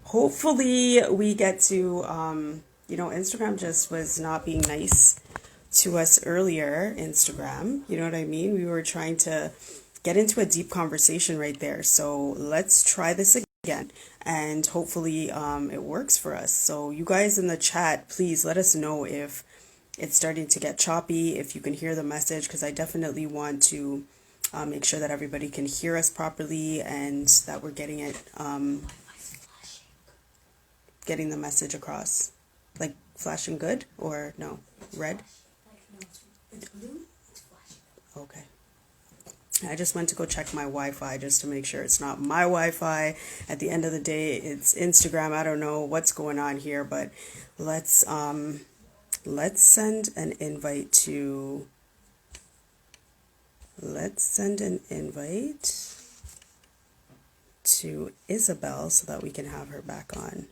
hopefully we get to, Instagram just was not being nice to us earlier. Instagram, you know what I mean? We were trying to get into a deep conversation right there. So let's try this again and hopefully it works for us. So, you guys in the chat, please let us know if it's starting to get choppy, if you can hear the message, because I definitely want to make sure that everybody can hear us properly and that we're getting the message across. Like flashing good or no? Red? Okay. I just went to go check my Wi-Fi just to make sure it's not my Wi-Fi. At the end of the day, it's Instagram. I don't know what's going on here, but let's um let's send an invite to let's send an invite to Izabelle so that we can have her back on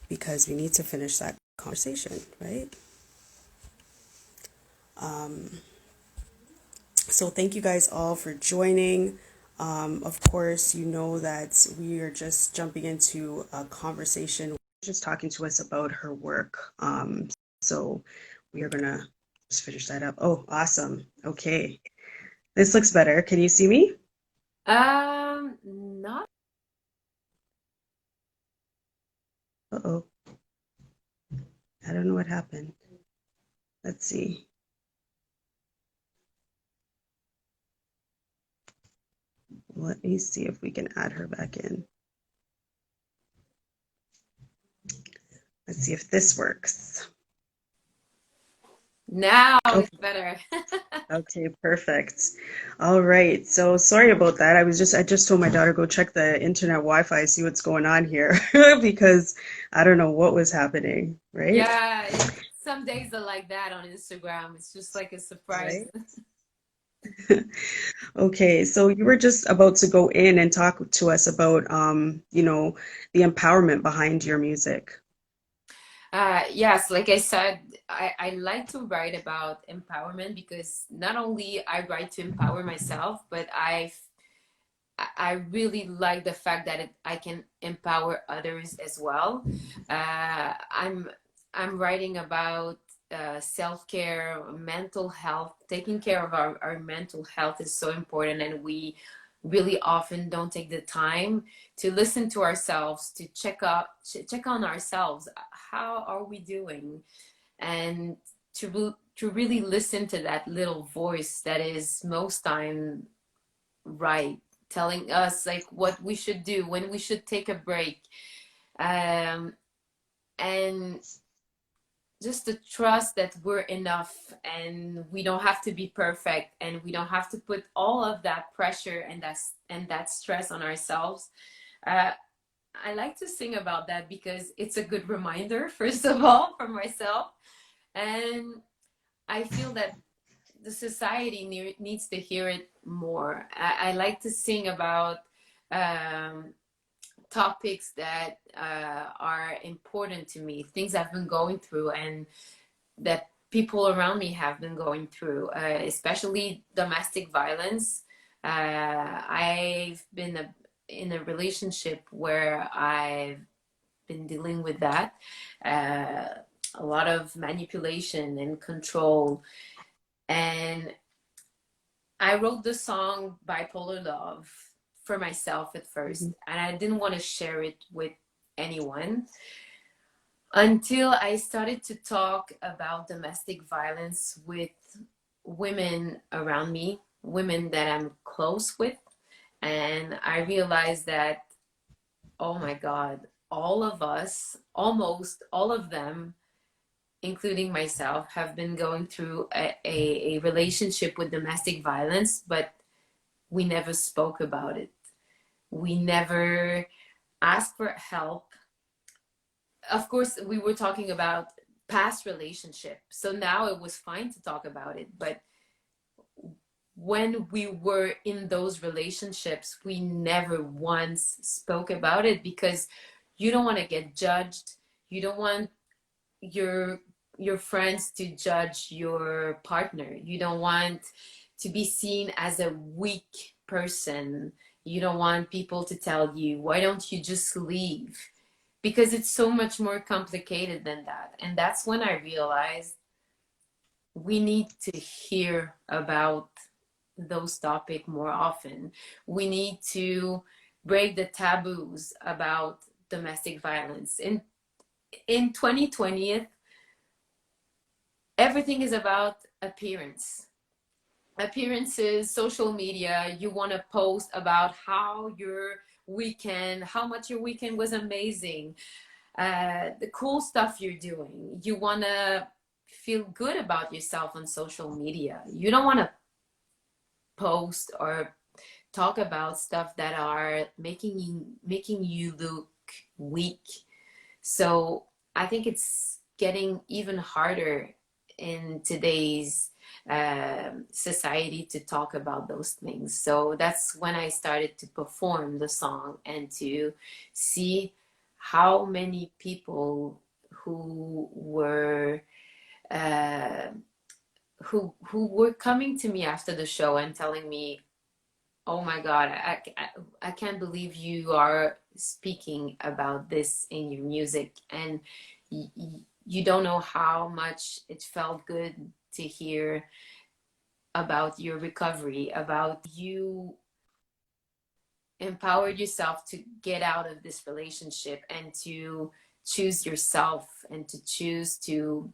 because we need to finish that conversation, right? So thank you guys all for joining. Of course, you know that we are just jumping into a conversation, just talking to us about her work. So we are gonna just finish that up. Oh, awesome. Okay. This looks better. Can you see me? Not Uh-oh. I don't know what happened. Let's see. Let me see if we can add her back in. Let's see if this works. now Oh, it's better. okay, perfect. All right. So sorry about that. I just told my daughter go check the internet Wi-Fi, see what's going on here because I don't know what was happening, right? Yeah, some days are like that on Instagram. It's just like a surprise. Right. Okay, so you were just about to go in and talk to us about the empowerment behind your music. Yes, like I said, I like to write about empowerment because not only I write to empower myself, but I really like the fact that I can empower others as well. I'm writing about self-care, mental health. Taking care of our mental health is so important, and we really often don't take the time to listen to ourselves, to check on ourselves. How are we doing? And to really listen to that little voice that is most time right, telling us like what we should do, when we should take a break, um, and just to trust that we're enough and we don't have to be perfect and we don't have to put all of that pressure and that stress on ourselves. uh, I like to sing about that because it's a good reminder, first of all, for myself, and I feel that the society needs to hear it more. I like to sing about um, topics that are important to me, things I've been going through, and that people around me have been going through, especially domestic violence. I've been in a relationship where I've been dealing with that. Uh, a lot of manipulation and control. And I wrote the song Bipolar Love for myself at first, Mhm. and I didn't want to share it with anyone until I started to talk about domestic violence with women around me, women that I'm close with. And I realized that, oh my God, all of us, almost all of them, including myself, have been going through a relationship with domestic violence, but we never spoke about it. We never asked for help. Of course, we were talking about past relationship, so now it was fine to talk about it. But when we were in those relationships, we never once spoke about it because you don't want to get judged. You don't want your your friends to judge your partner. You don't want to be seen as a weak person. You don't want people to tell you, why don't you just leave? Because it's so much more complicated than that. And that's when I realized we need to hear about those topics more often. We need to break the taboos about domestic violence. In 2020, everything is about appearance. Appearances, social media, you want to post about how your weekend, how much your weekend was amazing, the cool stuff you're doing. You want to feel good about yourself on social media. You don't want to post or talk about stuff that are making you look weak. So I think it's getting even harder in today's society to talk about those things. So that's when I started to perform the song and to see how many people who were uh, who were coming to me after the show and telling me, oh my God, I can't believe you are speaking about this in your music. And you don't know how much it felt good to hear about your recovery, about you empowered yourself to get out of this relationship and to choose yourself and to choose to,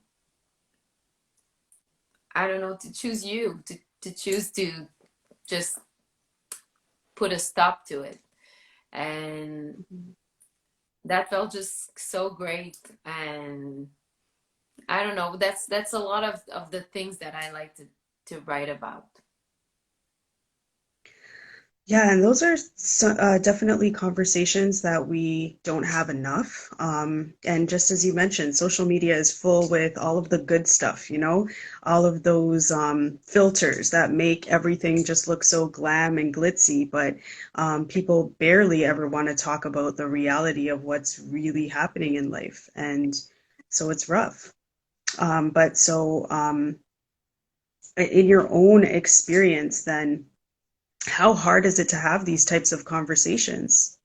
I don't know, to choose you, to choose to just put a stop to it. And that felt just so great. And I don't know, that's a lot of the things that I like to write about. Yeah, and those are definitely conversations that we don't have enough. And just as you mentioned, social media is full with all of the good stuff, all of those filters that make everything just look so glam and glitzy, but people barely ever want to talk about the reality of what's really happening in life. And so it's rough. But so, in your own experience, then, how hard is it to have these types of conversations?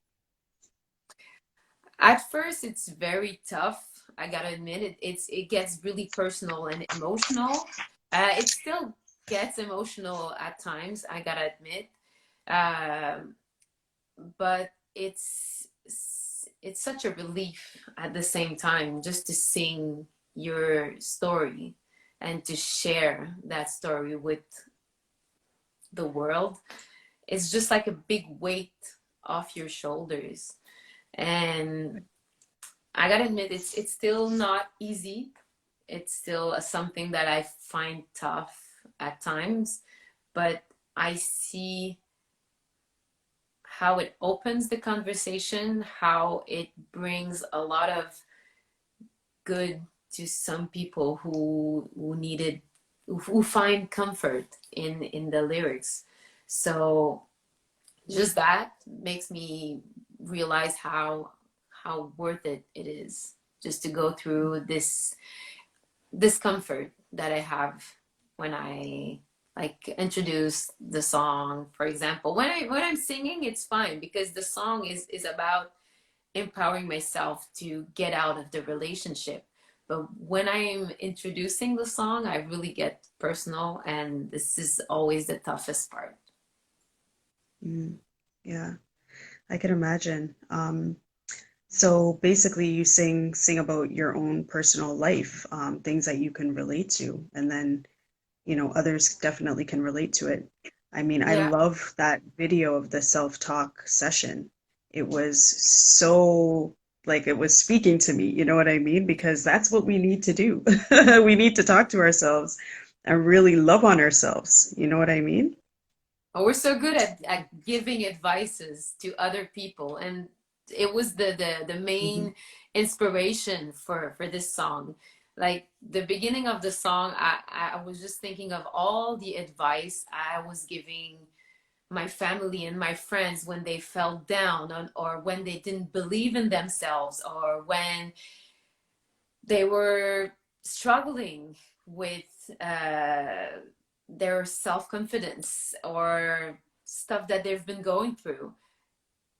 At first, it's very tough. I gotta admit it gets really personal and emotional. It still gets emotional at times, I gotta admit. Um, but it's such a relief at the same time just to sing your story and to share that story with the world. It's just like a big weight off your shoulders. And I gotta admit, it's still not easy. It's still something that I find tough at times, but I see how it opens the conversation, how it brings a lot of good to some people who needed, who find comfort in the lyrics. So just that makes me realize how worth it is just to go through this discomfort that I have when I like introduce the song. For example, when I'm singing, it's fine because the song is about empowering myself to get out of the relationship. But when I'm introducing the song, I really get personal, and this is always the toughest part. Mm, yeah, I can imagine. So basically, you sing about your own personal life, things that you can relate to, and then others definitely can relate to it. I mean, I Yeah. love that video of the self-talk session. It was so like it was speaking to me, you know what I mean? Because that's what we need to do. We need to talk to ourselves and really love on ourselves. You know what I mean? Oh, we're so good at giving advices to other people, and it was the Hmm. main inspiration for this song. Like the beginning of the song, I was just thinking of all the advice I was giving my family and my friends when they fell down or when they didn't believe in themselves or when they were struggling with their self-confidence or stuff that they've been going through.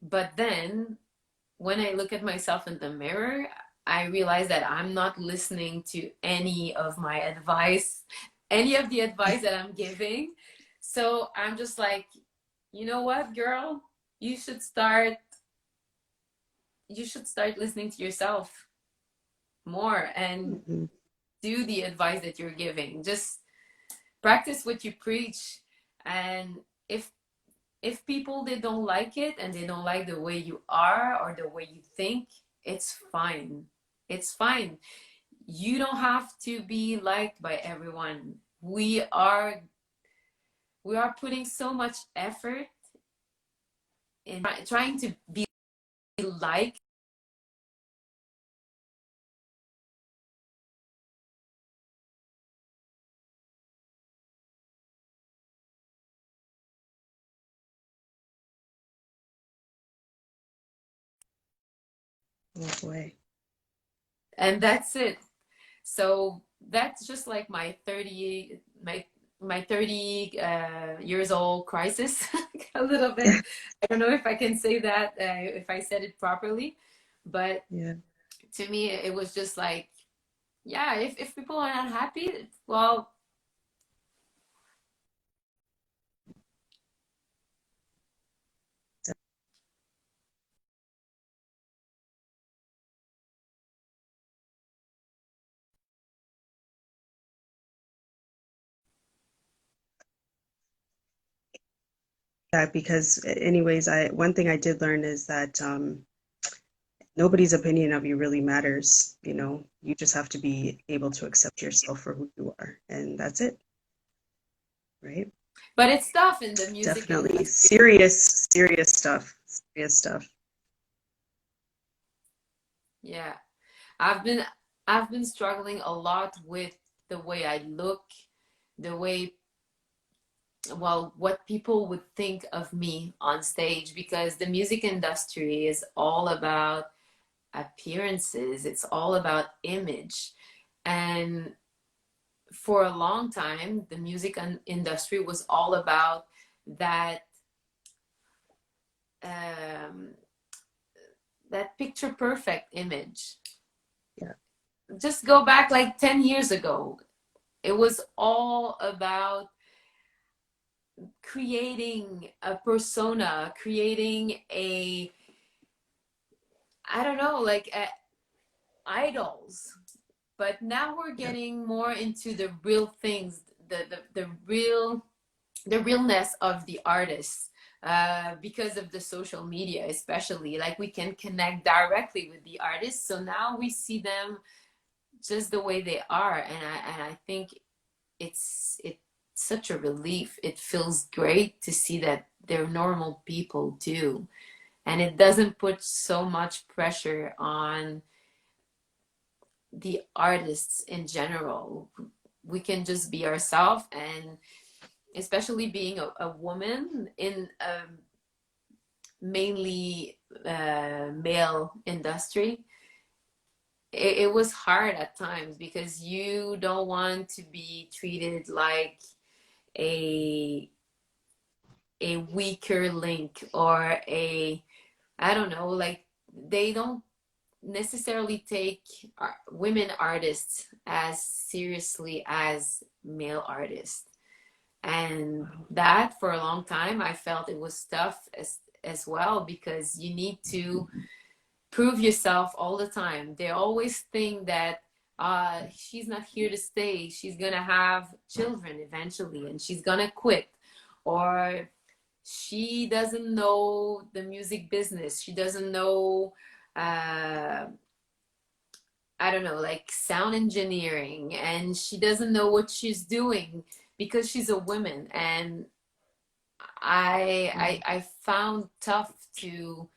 But then when I look at myself in the mirror, I realize that I'm not listening to any of my advice, any of the advice that I'm giving. So I'm just like, you know what, girl? You should start you should start listening to yourself more and Mm-hmm. do the advice that you're giving. Just practice what you preach. And if if people they don't like it and they don't like the way you are or the way you think, it's fine. It's fine. You don't have to be liked by everyone. We are putting so much effort in trying to be liked. Oh boy. And that's it. So that's just like my 30 years old crisis a little bit. I don't know if I can say that if I said it properly, but Yeah. to me it was just like, yeah, if people are not happy, well, Yeah, because anyways, I one thing I did learn is that nobody's opinion of you really matters. You just have to be able to accept yourself for who you are, and that's it, right? but it's tough in the music Definitely industry. serious, serious stuff. Serious stuff. Yeah, I've been I've been struggling a lot with the way I look, the way, well, what people would think of me on stage, because the music industry is all about appearances, it's all about image. And for a long time, the music industry was all about that um, that picture perfect image. Yeah, Just go back like 10 years ago. It was all about creating a persona, creating a, I don't know, like idols. But now we're yeah, getting more into the real things, the realness of the artists, because of the social media, especially. Like we can connect directly with the artists, so now we see them just the way they are, and I think it's such a relief. It feels great to see that they're normal people too, and it doesn't put so much pressure on the artists in general. We can just be ourselves, and especially being a woman in a mainly male industry, it was hard at times because you don't want to be treated like a a weaker link or a, I don't know, like they don't necessarily take women artists as seriously as male artists. And wow. that for a long time I felt it was tough as well, because you need to prove yourself all the time. They always think that she's not here to stay, she's gonna have children eventually and she's gonna quit, or she doesn't know the music business, she doesn't know, uh, I don't know, like sound engineering, and she doesn't know what she's doing because she's a woman. And I found tough to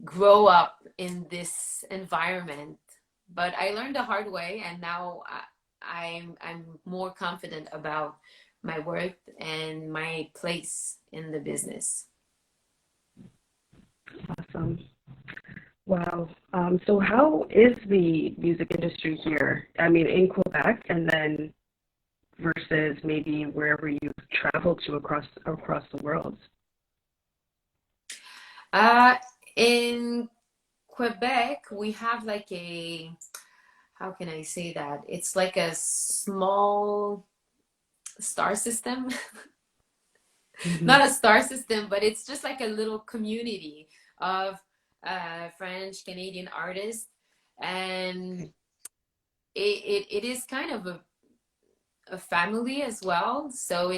grow up in this environment, but I learned the hard way, and now I'm more confident about my worth and my place in the business. Awesome. Wow. So how is the music industry here? I mean, in Quebec, and then versus maybe wherever you've traveled to across the world? Uh, in Quebec, we have like a, how can I say that? It's like a small star system. Hmm. Not a star system, but it's just like a little community of French Canadian artists, and it is kind of a family as well. So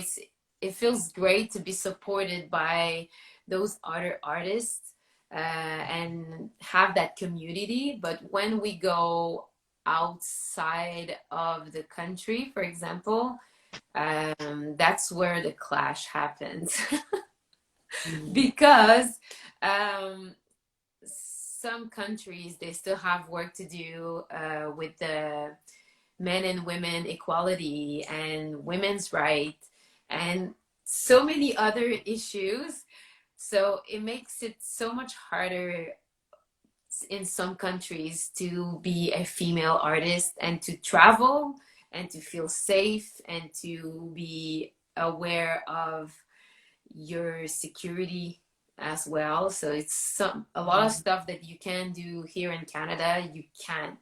it feels great to be supported by those other artists and have that community. But when we go outside of the country, for example, that's where the clash happens. Mm. Because um, some countries they still have work to do with the men and women equality and women's rights and so many other issues. So it makes it so much harder in some countries to be a female artist and to travel and to feel safe and to be aware of your security as well. So it's a lot of stuff that you can do here in Canada, you can't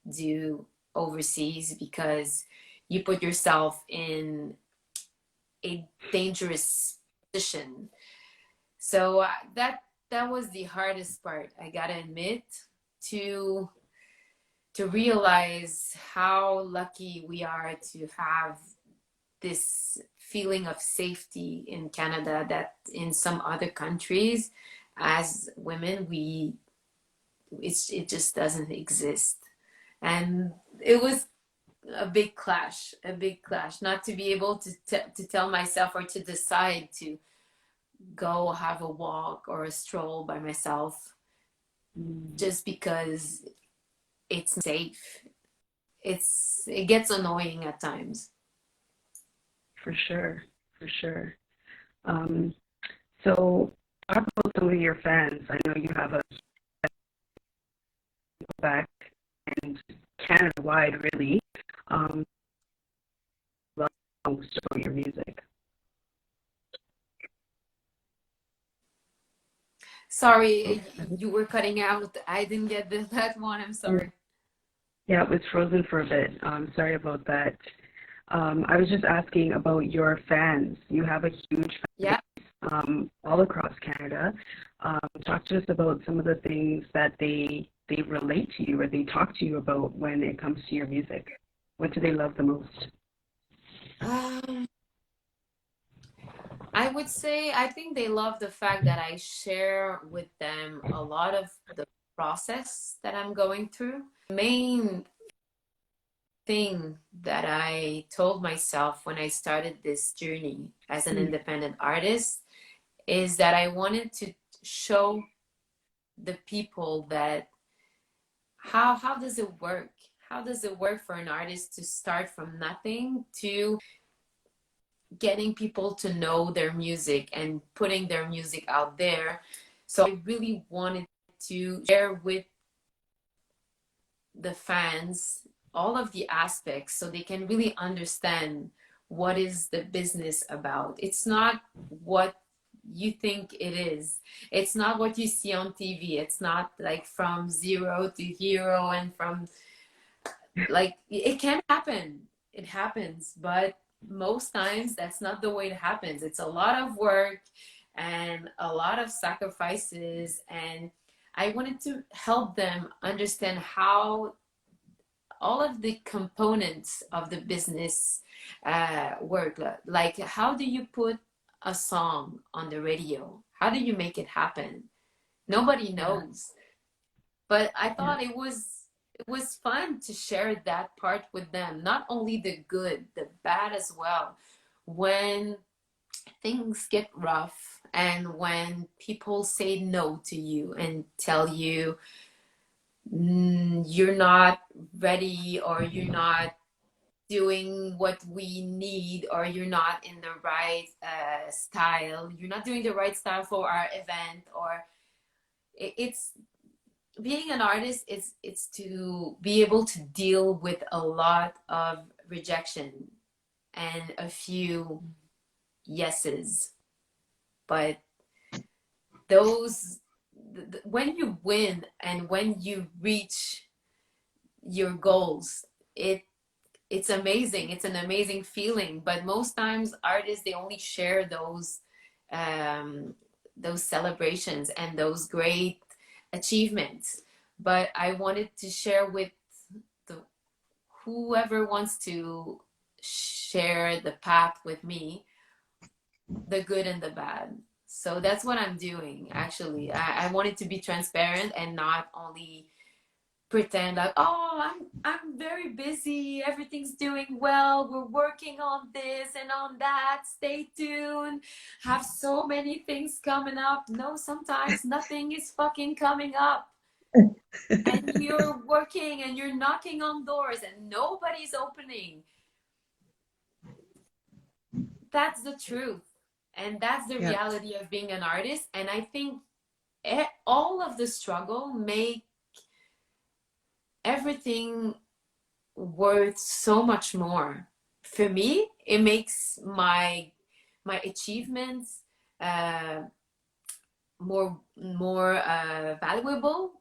do overseas because you put yourself in a dangerous position. So that was the hardest part, I gotta admit, to to realize how lucky we are to have this feeling of safety in Canada that in some other countries, as women, it just doesn't exist. And it was a big clash, not to be able to tell myself or to decide to go have a walk or a stroll by myself Mm. just because it's safe. It gets annoying at times. For sure, for sure. Um, so talk about some of your fans. I know you have a Quebec and Canada wide, really. Um, love most about your music. Oh, Sorry, you were cutting out. I didn't get that one. I'm sorry. yeah, it was frozen for a bit. Sorry about that. I was just asking about your fans. You have a huge fan Yeah. base all across Canada. Talk to us about some of the things that they relate to you or they talk to you about when it comes to your music. What do they love the most? Um, I would say I think they love the fact that I share with them a lot of the process that I'm going through. Main thing that I told myself when I started this journey as an Mm. independent artist is that I wanted to show the people that how does it work? How does it work for an artist to start from nothing to getting people to know their music and putting their music out there? So I really wanted to share with the fans all of the aspects so they can really understand what is the business about. It's not what you think it is. It's not what you see on TV. It's not like from zero to hero and from like it can happen. It happens, but most times that's not the way it happens. It's a lot of work and a lot of sacrifices, and I wanted to help them understand how all of the components of the business work. Like, how do you put a song on the radio? How do you make it happen? Nobody Yeah, knows. But I yeah, thought it was fun to share that part with them. Not only the good, the bad as well. When things get rough and when people say no to you and tell you you're not ready or you're not doing what we need or you're not in the right style, you're not doing the right style for our event, or it's being an artist, it's to be able to deal with a lot of rejection and a few yeses. But those, when you win and when you reach your goals, it's amazing. It's an amazing feeling. But most times artists, they only share um, those celebrations and those great achievements. But I wanted to share with the whoever wants to share the path with me, the good and the bad. So that's what I'm doing actually. I wanted to be transparent and not only pretend like, oh, I'm very busy, everything's doing well, we're working on this and on that, stay tuned, have so many things coming up. No, sometimes nothing is fucking coming up, and you're working and you're knocking on doors and nobody's opening. That's the truth, and that's the Yeah. reality of being an artist. And I think all of the struggle make everything worth so much more. For me, it makes my achievements uh, more valuable,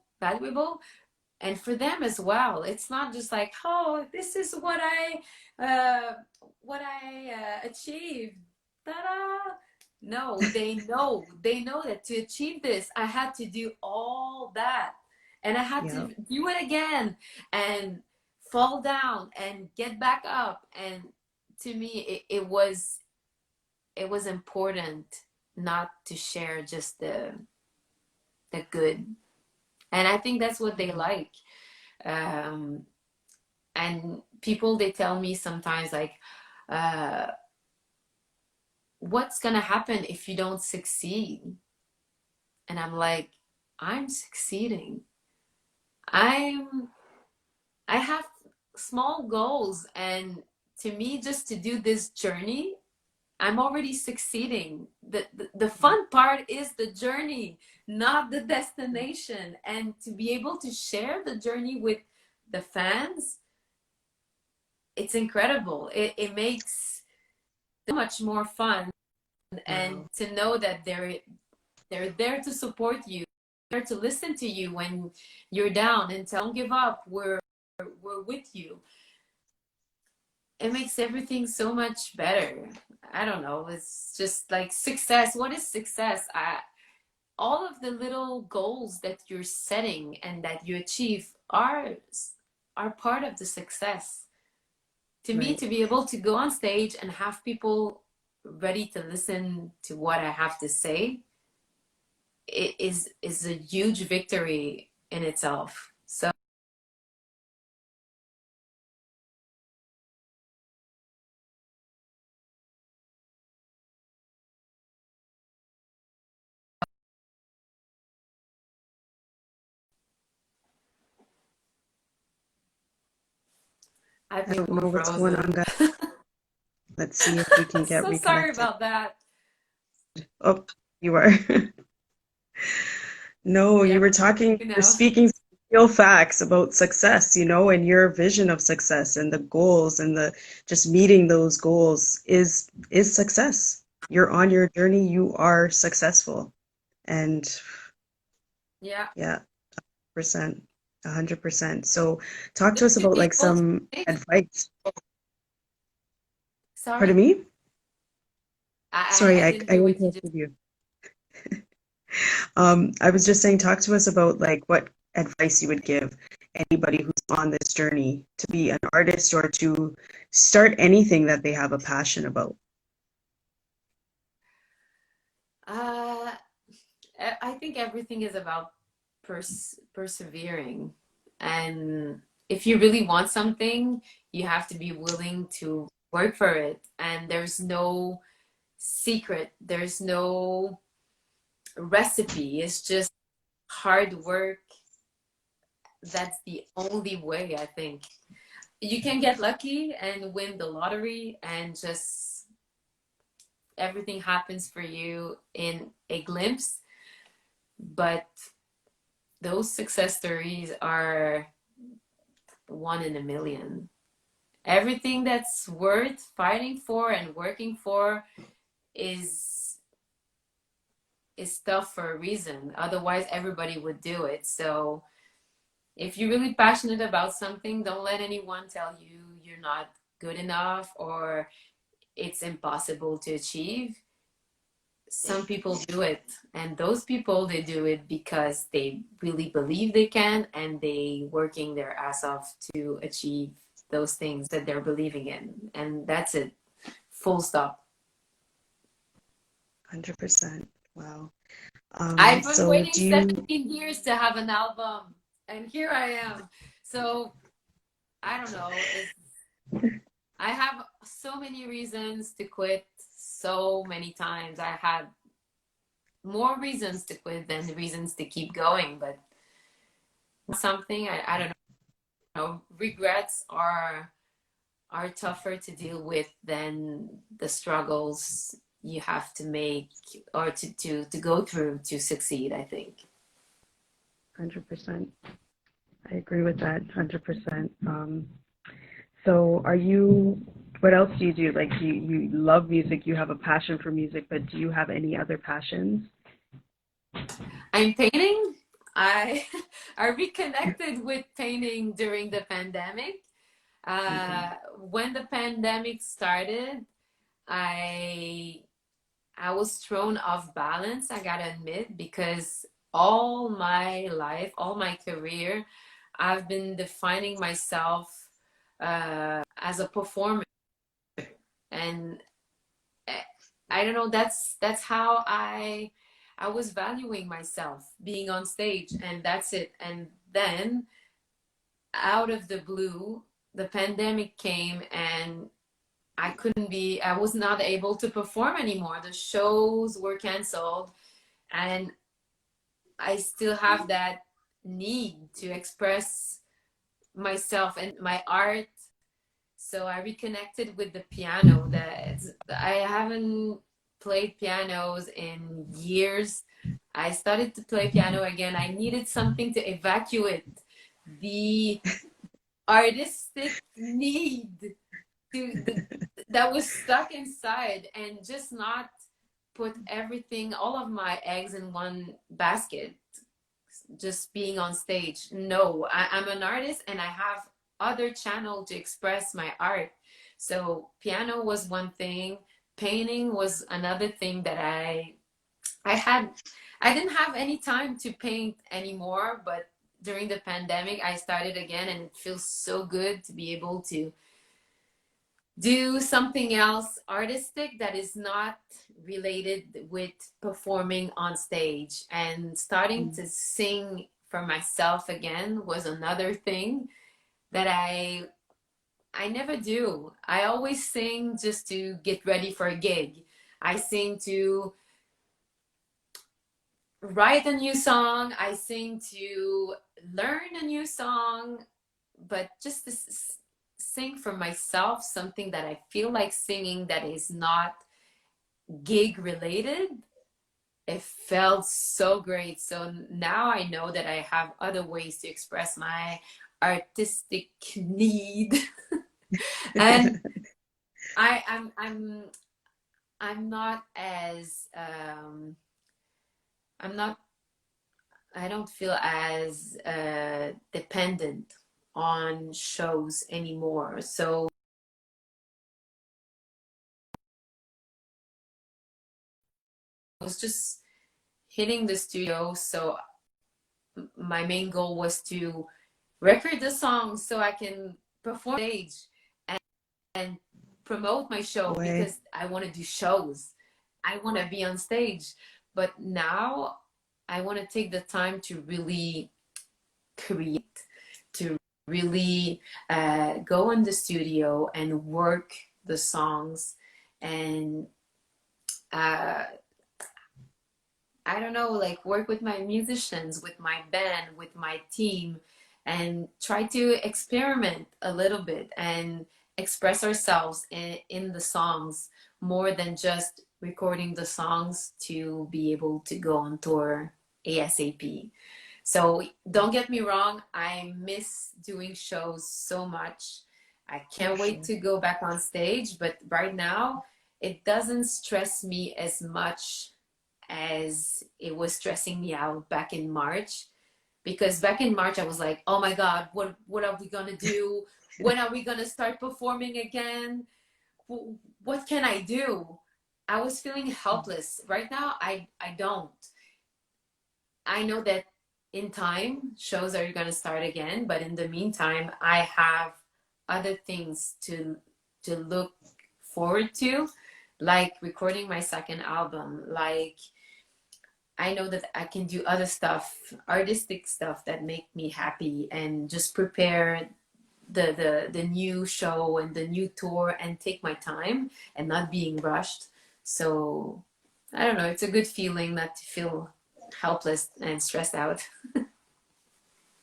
and for them as well. It's not just like, oh, this is what I achieved. Ta-da! No, they know that to achieve this, I had to do all that, and I had Yeah. to do it again, and fall down and get back up. And to me, it was important not to share just the good. And I think that's what they like. um, and people, they tell me sometimes like, uh, what's gonna happen if you don't succeed? And I'm like, I'm succeeding. I'm I have small goals, and to me, just to do this journey, I'm already succeeding. The fun part is the journey, not the destination. And to be able to share the journey with the fans, it's incredible. It makes so much more fun. And Wow. to know that they're there to support you, there to listen to you when you're down, and tell, don't give up. We're with you. It makes everything so much better. I don't know. It's just like success. What is success? All of the little goals that you're setting and that you achieve are part of the success. To me, Right. to be able to go on stage and have people ready to listen to what I have to say, it is a huge victory in itself. So I I think don't we're know what's going on, frozen. guys. Let's see if we can get So sorry reconnected. about that. Oh, you are. No, Yeah, you were talking, you you're know. speaking real facts about success, and your vision of success and the goals and the just meeting those goals is success. You're on your journey, you are successful. And Yeah. yeah, percent, 100%. So talk to us To about be like able to some say, advice. Pardon sorry, me? Sorry, I I, didn't I hear what you just. interrupted you. I was just saying, talk to us about like what advice you would give anybody who's on this journey to be an artist or to start anything that they have a passion about. Uh, I think everything is about persevering. And if you really want something, you have to be willing to work for it. And there's no secret, there's no recipe. It's just hard work. That's the only way, I think. You can get lucky and win the lottery, and just everything happens for you in a glimpse. But those success stories are one in a million. Everything that's worth fighting for and working for is is tough for a reason. Otherwise, everybody would do it. So if you're really passionate about something, don't let anyone tell you you're not good enough or it's impossible to achieve. Some people do it, and those people, they do it because they really believe they can, and they working their ass off to achieve those things that they're believing in, and that's it. Full stop. 100%. Wow. I've been So waiting do you, 17 years to have an album, and here I am. So I don't know. I have so many reasons to quit so many times. I had more reasons to quit than reasons to keep going, but something I don't know. Regrets are tougher to deal with than the struggles you have to make or to go through to succeed, I think. 100%. I agree with that 100%. So are you, what else do you do? Like you love music, you have a passion for music, but do you have any other passions? I'm painting. I I reconnected with painting during the pandemic. Okay. When the pandemic started, I I was thrown off balance, I gotta admit, because all my life, all my career, I've been defining myself as a performer, and eh, I don't know. That's how I was valuing myself, being on stage, and that's it. And then, out of the blue, the pandemic came, and I couldn't be. I was not able to perform anymore. The shows were canceled, and I still have that need to express myself and my art. So I reconnected with the piano. That I haven't played pianos in years. I started to play piano again. I needed something to evacuate the artistic need that was stuck inside, and just not put everything, all of my eggs in one basket, just being on stage. No, I'm an artist and I have other channel to express my art. So piano was one thing, painting was another thing that I had. I didn't have any time to paint anymore, but during the pandemic I started again, and it feels so good to be able to do something else artistic that is not related with performing on stage. And starting to sing for myself again was another thing that I never do. I always sing just to get ready for a gig. I sing to write a new song, I sing to learn a new song, but just to sing for myself, something that I feel like singing that is not gig related, it felt so great. So now I know that I have other ways to express my artistic need. And I'm not as I'm not I don't feel as dependent on shows anymore. So I was just hitting the studio. So my main goal was to record the song so I can perform on stage and promote my show, Boy, because I want to do shows. I want to be on stage. But now I want to take the time to really create, to really go in the studio and work the songs, and uh, I don't know, like work with my musicians, with my band, with my team, and try to experiment a little bit and express ourselves in the songs more than just recording the songs to be able to go on tour ASAP. So don't get me wrong, I miss doing shows so much. I For can't wait sure. to go back on stage, but right now it doesn't stress me as much as it was stressing me out back in March. Because back in March I was like, oh my God, what are we gonna do? When are we gonna start performing again? What can I do? I was feeling helpless. Right now I don't. I know that in time shows are going to start again, but in the meantime, I have other things to look forward to, like recording my second album. Like I know that I can do other stuff, artistic stuff that make me happy, and just prepare the new show and the new tour and take my time and not being rushed. So I don't know, it's a good feeling not to feel helpless and stressed out.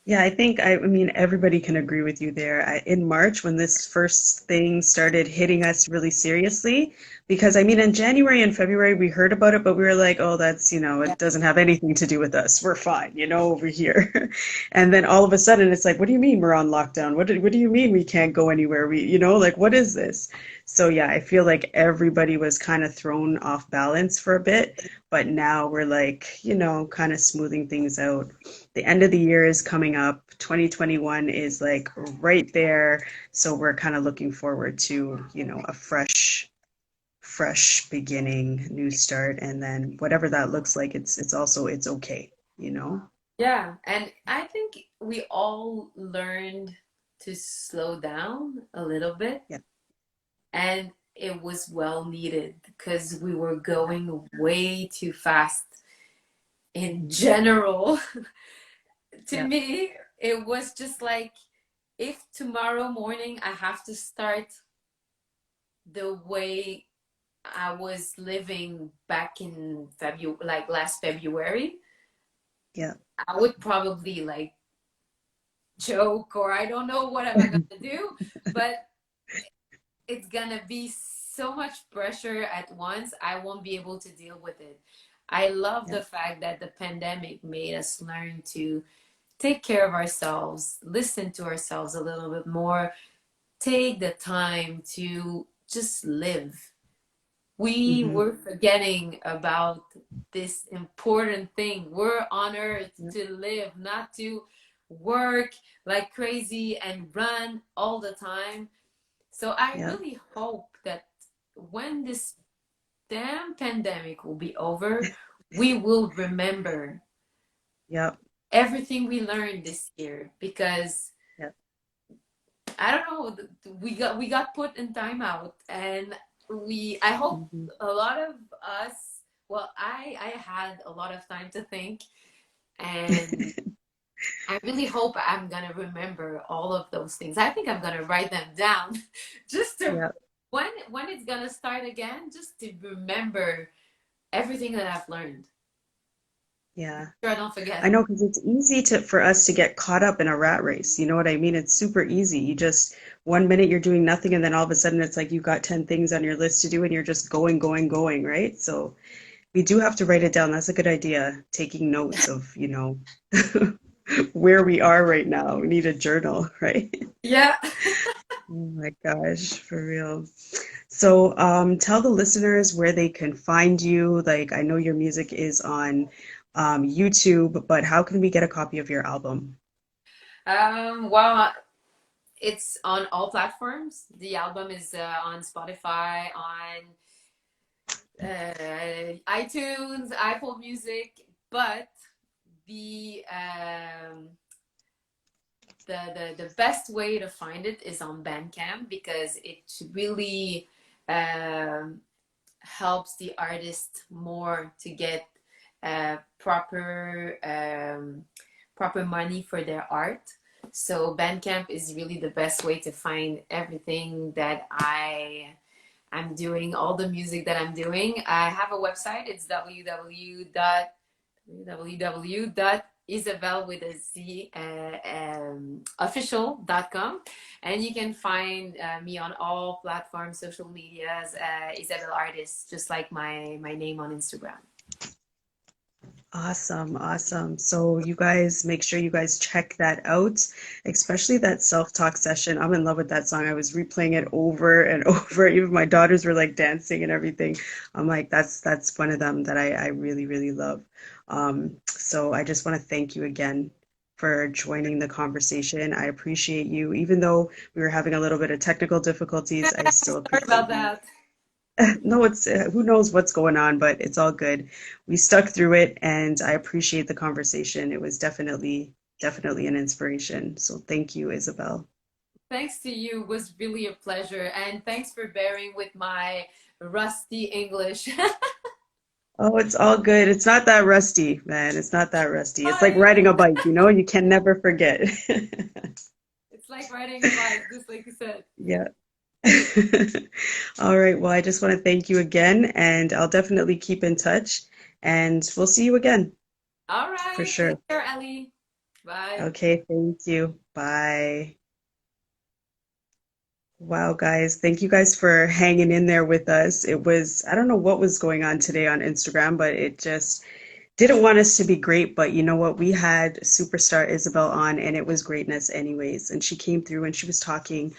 Yeah, I think I mean everybody can agree with you there. In March, when this first thing started hitting us really seriously, because I mean in January and February we heard about it, but we were like, oh, that's, Yeah. it doesn't have anything to do with us. We're fine, over here. And then all of a sudden it's like, what do you mean we're on lockdown? What do you mean we can't go anywhere? Like what is this? So yeah, I feel like everybody was kind of thrown off balance for a bit, but now we're like, kind of smoothing things out. The end of the year is coming up. 2021 is like right there. So we're kind of looking forward to, a fresh beginning, new start. And then whatever that looks like, it's okay. Yeah, and I think we all learned to slow down a little bit, Yeah. and it was well needed because we were Yeah. going way too fast in Mhm. general. To Yeah. me, it was just like if tomorrow morning I have to start the way I was living back in February, like last February, Yeah. I would probably like joke or I don't know what am I gonna do, but it's gonna be so much pressure at once. I won't be able to deal with it. I love Yeah. the fact that the pandemic made us learn to take care of ourselves, listen to ourselves a little bit more, take the time to just live. We Hmm. were forgetting about this important thing. We're on earth Yeah. to live, not to work like crazy and run all the time. So I Yeah. really hope that when this damn pandemic will be over, we will remember Yeah. everything we learned this year because Yeah. I don't know, we got put in timeout, and I hope Hmm. a lot of us, well, I had a lot of time to think, and I really hope I'm gonna remember all of those things. I think I'm gonna write them down just to Yeah. when it's gonna start again, just to remember everything that I've learned. Yeah. Sure, I don't I forget. know because it's easy for us to get caught up in a rat race. You know what I mean? It's super easy. You just one minute you're doing nothing and then all of a sudden it's like you've got 10 things on your list to do and you're just going, going, going, right? So we do have to write it down. That's a good idea. Taking notes of, where we are right now. We need a journal, right? Yeah. Oh my gosh, for real. So, tell the listeners where they can find you. Like, I know your music is on YouTube, but how can we get a copy of your album? Well, it's on all platforms. The album is on Spotify, on iTunes, Apple Music, but the um, the best way to find it is on Bandcamp because it really um, helps the artist more to get proper money for their art. So Bandcamp is really the best way to find everything that I'm doing, all the music that I'm doing. I have a website. It's www.Izabelle with a Z official.com, and you can find me on all platforms, social medias, Izabelle Artist, just like my name on Instagram. Awesome, awesome. So you guys make sure you guys check that out, especially that self-talk session. I'm in love with that song. I was replaying it over and over. Even my daughters were like dancing and everything. I'm like, that's one of them that I really, really love. So I just want to thank you again for joining the conversation. I appreciate you. Even though we were having a little bit of technical difficulties, I still Sorry appreciate about you. that. No, it's who knows what's going on, but it's all good. We stuck through it, and I appreciate the conversation. It was definitely an inspiration. So thank you, Isabel. Thanks to you. It was really a pleasure. And thanks for bearing with my rusty English. Oh, it's all good. It's not that rusty, man. It's not that rusty. It's like Fine. riding a bike, you can never forget. It's like riding a bike, just like you said. Yeah. All right. Well, I just want to thank you again, and I'll definitely keep in touch, and we'll see you again All for right. Take sure. care, Ellie. Bye. Okay, thank you. Bye. Wow, guys, thank you guys for hanging in there with us. I don't know what was going on today on Instagram, but it just didn't want us to be great. But you know what? We had superstar Isabel on, and it was greatness anyways. And she came through and she was talking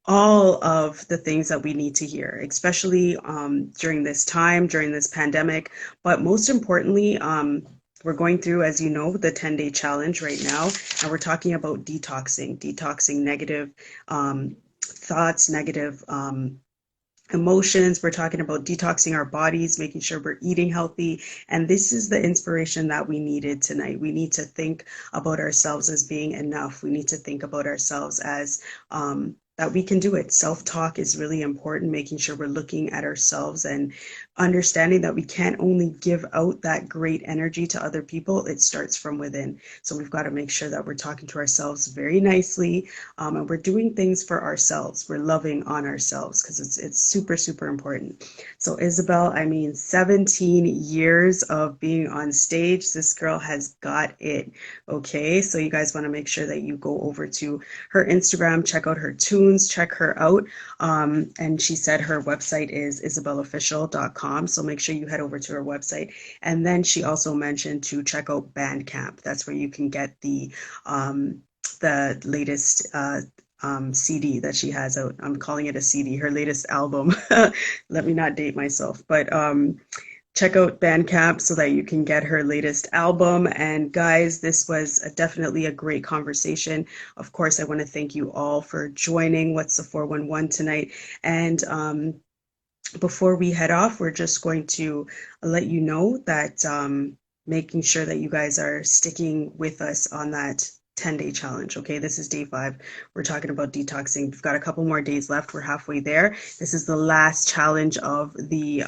all of the things that we need to hear, especially during this time, during this pandemic. But most importantly, we're going through, as you know, the 10-day challenge right now, and we're talking about detoxing negative thoughts, negative emotions. We're talking about detoxing our bodies, making sure we're eating healthy. And this is the inspiration that we needed tonight. We need to think about ourselves as being enough. We need to think about ourselves as that we can do it. Self-talk is really important, making sure we're looking at ourselves and understanding that we can't only give out that great energy to other people. It starts from within. So we've got to make sure that we're talking to ourselves very nicely, and we're doing things for ourselves. We're loving on ourselves because it's super, super important. So Isabel, I mean, 17 years of being on stage. This girl has got it. Okay, so you guys want to make sure that you go over to her Instagram, check out her tunes, check her out. And she said her website is isabelleofficial.com. So make sure you head over to her website. And then she also mentioned to check out Bandcamp. That's where you can get the latest CD that she has out. I'm calling it a CD, her latest album. Let me not date myself, but check out Bandcamp so that you can get her latest album. And guys, this was definitely a great conversation. Of course, I want to thank you all for joining What's the 411 tonight. And before we head off, we're just going to let you know that making sure that you guys are sticking with us on that 10-day challenge. Okay, this is day 5. We're talking about detoxing. We've got a couple more days left. We're halfway there. This is the last challenge of the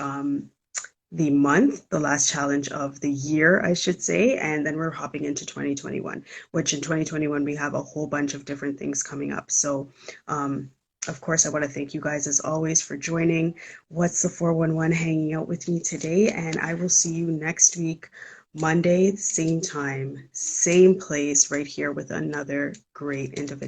month, the last challenge of the year, I should say, and then we're hopping into 2021, which in 2021 we have a whole bunch of different things coming up. So, of course, I want to thank you guys as always for joining What's the 411, hanging out with me today, and I will see you next week, Monday, same time, same place, right here with another great individual.